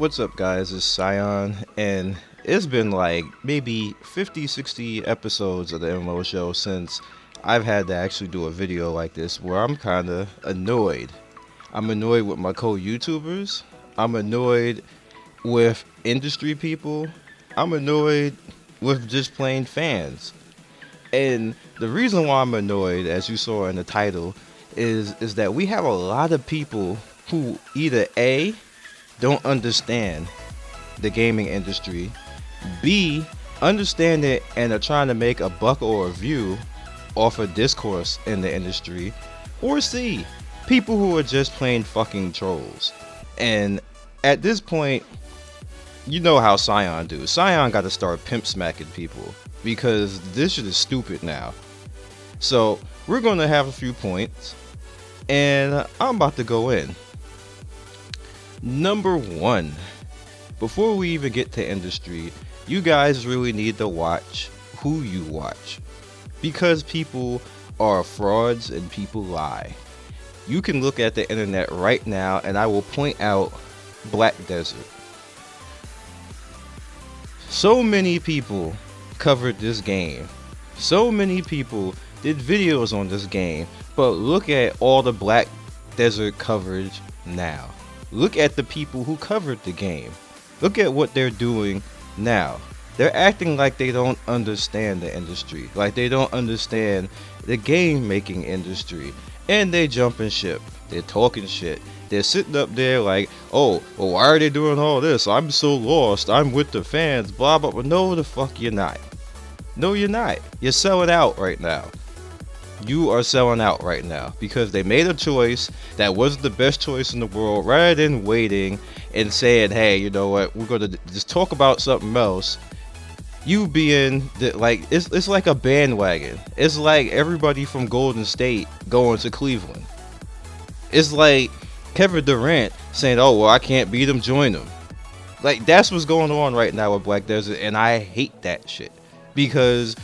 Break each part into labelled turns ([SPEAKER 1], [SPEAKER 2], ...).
[SPEAKER 1] What's up, guys? It's Scion, and it's been like maybe 50, 60 episodes of the MMO show since I've had to actually do a video like this where I'm kind of annoyed. I'm annoyed with my co-YouTubers. I'm annoyed with industry people. I'm annoyed with just plain fans. And the reason why I'm annoyed, as you saw in the title, is that we have a lot of people who either A, don't understand the gaming industry, B, understand it and are trying to make a buck or a view off of discourse in the industry, or C, people who are just plain fucking trolls. And at this point, you know how Scion do. Scion got to start pimp smacking people because this shit is stupid now. So we're going to have a few points, and I'm about to go in. Number one, before we even get to industry, you guys really need to watch who you watch, because people are frauds and people lie. You can look at the internet right now and I will point out Black Desert. So many people covered this game. So many people did videos on this game, but look at all the Black Desert coverage now. Look at the people who covered the game. Look at what they're doing now. They're acting like they don't understand the industry, like they don't understand the game making industry, and they jumping ship. They're talking shit. They're sitting up there like, oh, well, why are they doing all this? I'm so lost. I'm with the fans, blah, blah, blah. No, the fuck you're not. No, you're not. You're selling out right now. You are selling out right now because they made a choice that was the best choice in the world, rather than waiting and saying, hey, you know what, we're going to just talk about something else. You being like, it's like a bandwagon. It's like everybody from Golden State going to Cleveland. It's like Kevin Durant saying, oh, well, I can't beat him, join him. Like, that's what's going on right now with Black Desert, and I hate that shit because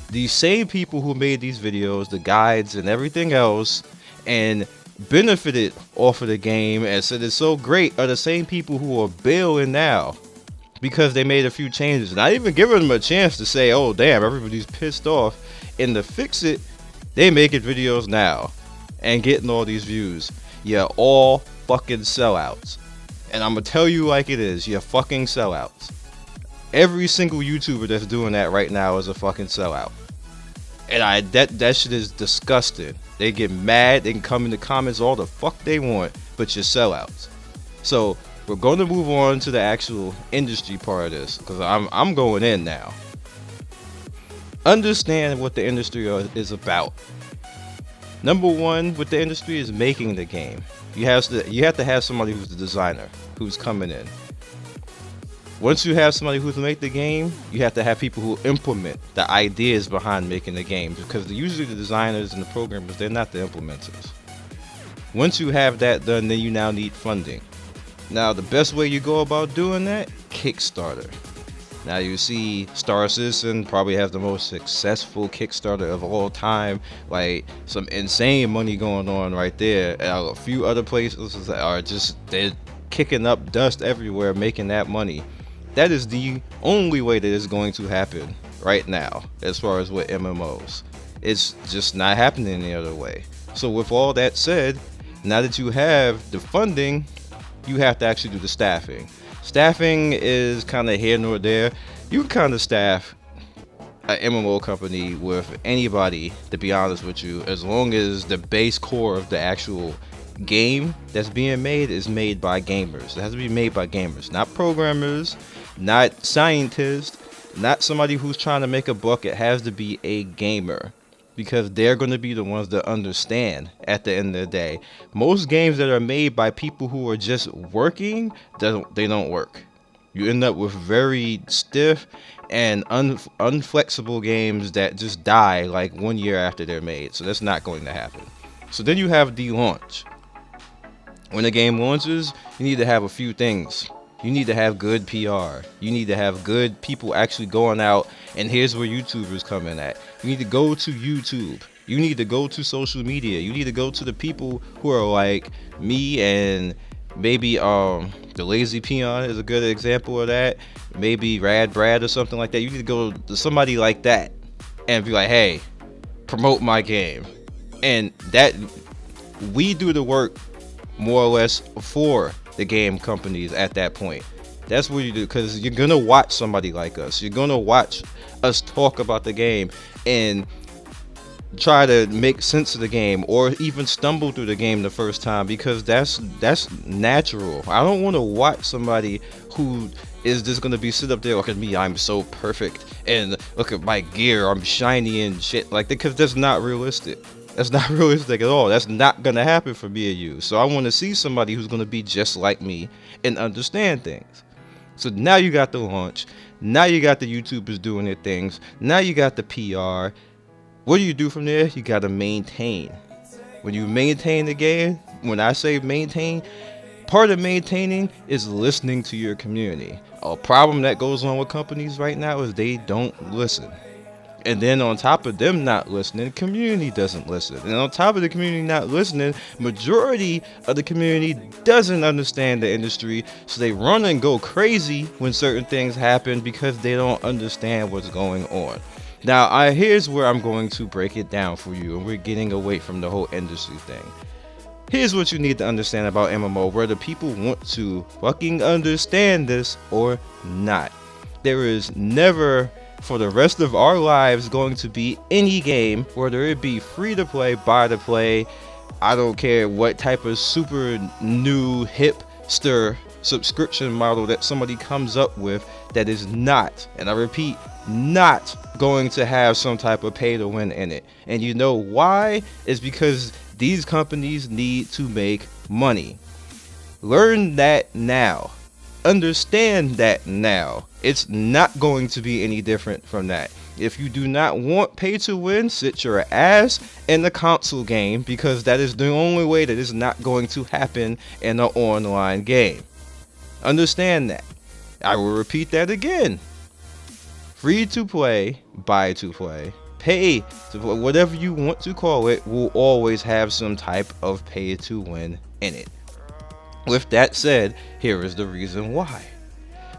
[SPEAKER 1] these same people who made these videos, the guides and everything else, and benefited off of the game and said it's so great, are the same people who are bailing now because they made a few changes. Not even giving them a chance to say, oh damn, everybody's pissed off, and to fix it, they making videos now and getting all these views. You're all fucking sellouts. And I'm gonna tell you like it is, you're fucking sellouts. Every single YouTuber that's doing that right now is a fucking sellout. And that shit is disgusting. They get mad, they can come in the comments all the fuck they want, but you're sellouts. So we're going to move on to the actual industry part of this, because I'm going in now. Understand what the industry is about. Number one with the industry is making the game. You have to have somebody who's the designer, who's coming in. Once you have somebody who's make the game, you have to have people who implement the ideas behind making the game, because usually the designers and the programmers, they're not the implementers. Once you have that done, then you now need funding. Now, the best way you go about doing that, Kickstarter. Now, you see Star Citizen probably have the most successful Kickstarter of all time, like some insane money going on right there. And a few other places are just, they're kicking up dust everywhere, making that money. That is the only way that it's going to happen right now as far as with MMOs. It's just not happening any other way. So with all that said, now that you have the funding, you have to actually do the staffing. Staffing is kind of here nor there. You can kind of staff an MMO company with anybody, to be honest with you, as long as the base core of the actual game that's being made is made by gamers. It has to be made by gamers, not programmers, not scientists, not somebody who's trying to make a buck. It has to be a gamer, because they're going to be the ones that understand at the end of the day. Most games that are made by people who are just working, they don't work. You end up with very stiff and unflexible games that just die like 1 year after they're made. So that's not going to happen. So then you have the launch. When the game launches, you need to have a few things. You need to have good PR. You need to have good people actually going out, and here's where YouTubers come in at. You need to go to YouTube. You need to go to social media. You need to go to the people who are like me and Maybe the Lazy Peon is a good example of that. Maybe Rad Brad or something like that. You need to go to somebody like that and be like, hey, promote my game. And that we do the work more or less for the game companies at that point. That's what you do, because you're gonna watch somebody like us. You're gonna watch us talk about the game and try to make sense of the game, or even stumble through the game the first time, because that's natural. I don't want to watch somebody who is just gonna be sit up there, look at me, I'm so perfect, and look at my gear, I'm shiny and shit like that, because that's not realistic. That's not realistic at all. That's not gonna happen for me or you. So I want to see somebody who's gonna be just like me and understand things. So now you got the launch. Now you got the YouTubers doing their things. Now you got the PR. What do you do from there? You got to maintain. When you maintain the game, when I say maintain, part of maintaining is listening to your community. A problem that goes on with companies right now is they don't listen. And then on top of them not listening, the community doesn't listen. And on top of the community not listening, majority of the community doesn't understand the industry. So they run and go crazy when certain things happen because they don't understand what's going on. Now, here's where I'm going to break it down for you, and we're getting away from the whole industry thing. Here's what you need to understand about MMO, whether people want to fucking understand this or not. There is never, for the rest of our lives, going to be any game, whether it be free to play, buy to play, I don't care what type of super new hipster subscription model that somebody comes up with, that is not, and I repeat, not going to have some type of pay to win in it. And you know why? It's because these companies need to make money. Learn that now. Understand that now. It's not going to be any different from that. If you do not want pay to win, sit your ass in the console game, because that is the only way that is not going to happen in an online game. Understand that. I will repeat that again. Free to play, buy to play, pay to play, whatever you want to call it, will always have some type of pay to win in it. With that said, here is the reason why.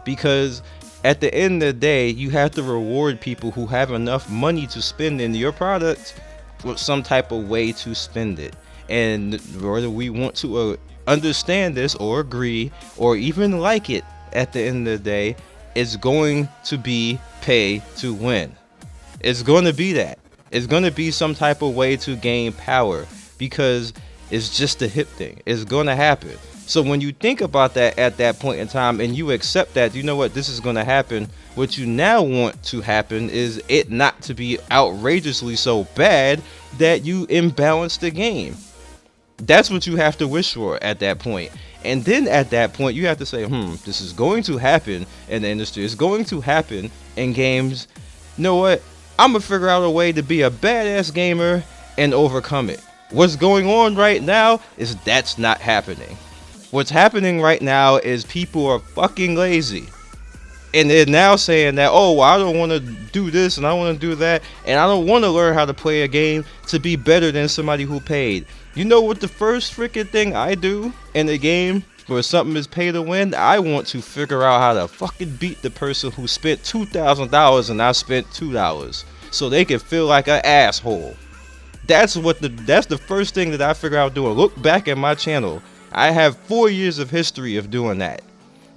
[SPEAKER 1] Because at the end of the day, you have to reward people who have enough money to spend in your product with some type of way to spend it. And whether we want to understand this or agree or even like it, at the end of the day, it's going to be pay to win. It's going to be that. It's going to be some type of way to gain power, because it's just a hip thing. It's going to happen. So when you think about that at that point in time and you accept that, you know what, this is going to happen, what you now want to happen is it not to be outrageously so bad that you imbalance the game. That's what you have to wish for at that point. And then at that point, you have to say, this is going to happen in the industry. It's going to happen in games. You know what? I'm going to figure out a way to be a badass gamer and overcome it. What's going on right now is that's not happening. What's happening right now is people are fucking lazy. And they're now saying that, oh, well, I don't want to do this and I want to do that. And I don't want to learn how to play a game to be better than somebody who paid. You know what the first freaking thing I do in a game where something is pay to win? I want to figure out how to fucking beat the person who spent $2,000 and I spent $2, so they can feel like an asshole. That's the first thing that I figure out doing. Look back at my channel. I have 4 years of history of doing that.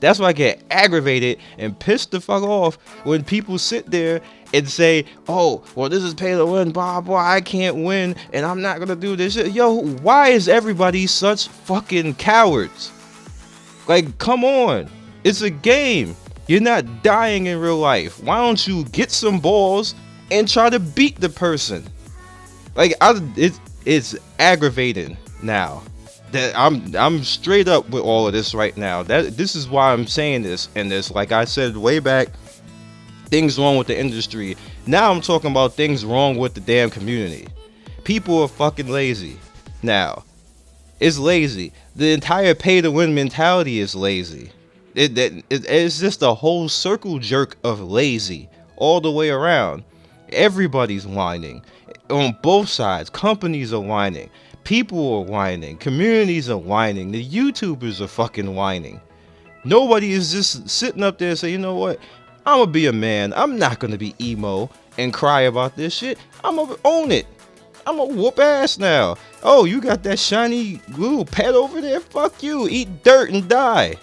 [SPEAKER 1] That's why I get aggravated and pissed the fuck off when people sit there and say, oh, well, this is pay to win, blah, blah, I can't win, and I'm not gonna do this shit. Yo, why is everybody such fucking cowards? Like, come on. It's a game. You're not dying in real life. Why don't you get some balls and try to beat the person? Like, it's aggravating now. That I'm straight up with all of this right now. This is why I'm saying this, and this, like I said way back, things wrong with the industry. Now I'm talking about things wrong with the damn community. People are fucking lazy. Now, it's lazy. The entire pay to win mentality is lazy. It's just a whole circle jerk of lazy all the way around. Everybody's whining on both sides. Companies are whining. People are whining. Communities are whining. The YouTubers are fucking whining. Nobody is just sitting up there and saying, you know what? I'm gonna be a man. I'm not gonna be emo and cry about this shit. I'm gonna own it. I'm gonna whoop ass now. Oh, you got that shiny little pet over there? Fuck you. Eat dirt and die.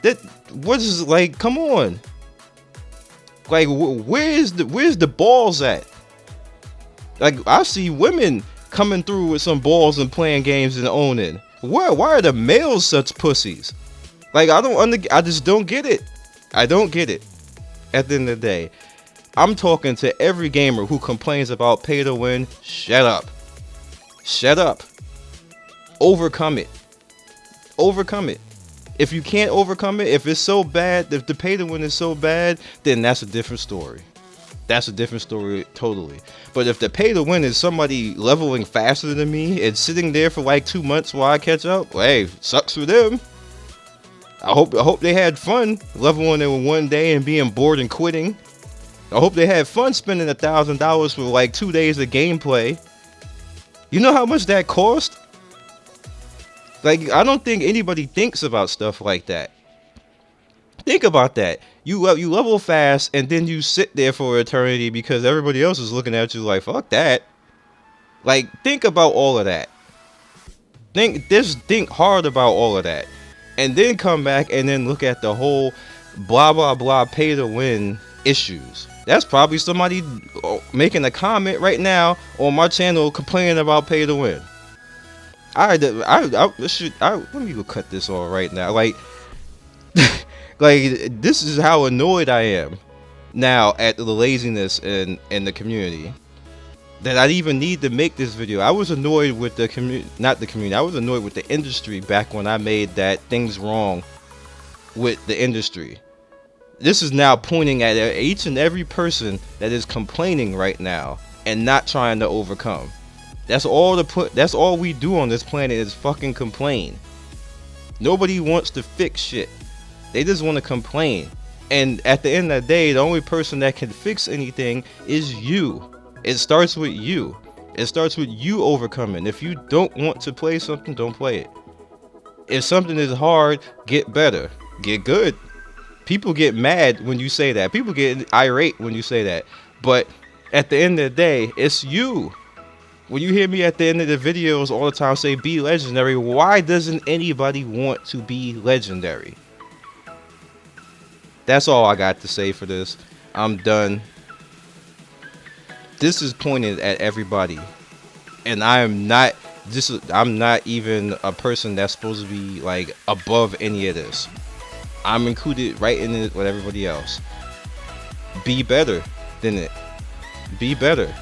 [SPEAKER 1] That what is like? Come on. Like, where's the balls at? Like, I see women coming through with some balls and playing games and owning. Why are the males such pussies? Like, I just don't get it. I don't get it. At the end of the day, I'm talking to every gamer who complains about pay to win. Shut up. Shut up. Overcome it. Overcome it. If you can't overcome it, if it's so bad, if the pay to win is so bad, then that's a different story. That's a different story totally. But if the pay to win is somebody leveling faster than me and sitting there for like 2 months while I catch up, well, hey, sucks for them. I hope they had fun leveling in one day and being bored and quitting. I hope they had fun spending $1,000 for like 2 days of gameplay. You know how much that cost? Like, I don't think anybody thinks about stuff like that. Think about that. You level fast and then you sit there for eternity because everybody else is looking at you like, fuck that. Like, think about all of that. Think hard about all of that. And then come back and then look at the whole blah blah blah pay to win issues. That's probably somebody making a comment right now on my channel complaining about pay to win. Let me go cut this off right now. Like, like, this is how annoyed I am now at the laziness in the community that I even need to make this video. I was annoyed with the community, not the community. I was annoyed with the industry back when I made that things wrong with the industry. This is now pointing at each and every person that is complaining right now and not trying to overcome. That's all we do on this planet is fucking complain. Nobody wants to fix shit. They just want to complain. And at the end of the day, the only person that can fix anything is you. It starts with you. It starts with you overcoming. If you don't want to play something, don't play it. If something is hard, get better. Get good. People get mad when you say that. People get irate when you say that. But at the end of the day, it's you. When you hear me at the end of the videos all the time say be legendary, why doesn't anybody want to be legendary? That's all I got to say for this. I'm done. This is pointed at everybody. And I'm not even a person that's supposed to be like above any of this. I'm included right in it with everybody else. Be better than it. Be better.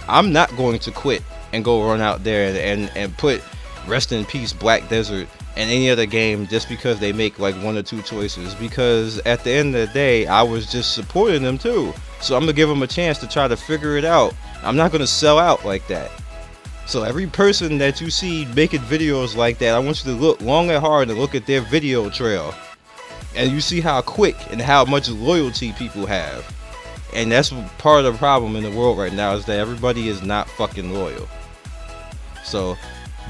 [SPEAKER 1] I'm not going to quit and go run out there and put Rest in Peace Black Desert and any other game just because they make like 1 or 2 choices, because at the end of the day I was just supporting them too. So I'm gonna give them a chance to try to figure it out. I'm not gonna sell out like that. So every person that you see making videos like that, I want you to look long and hard and look at their video trail, and you see how quick and how much loyalty people have. And that's part of the problem in the world right now, is that everybody is not fucking loyal. So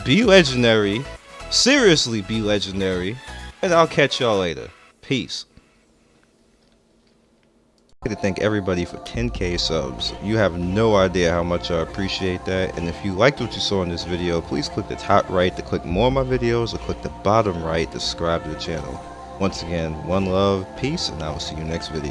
[SPEAKER 1] be legendary, seriously be legendary, and I'll catch y'all later. Peace. I'd like to thank everybody for 10K subs. You have no idea how much I appreciate that. And if you liked what you saw in this video, please click the top right to click more of my videos, or click the bottom right to subscribe to the channel. Once again, one love, peace, and I will see you next video.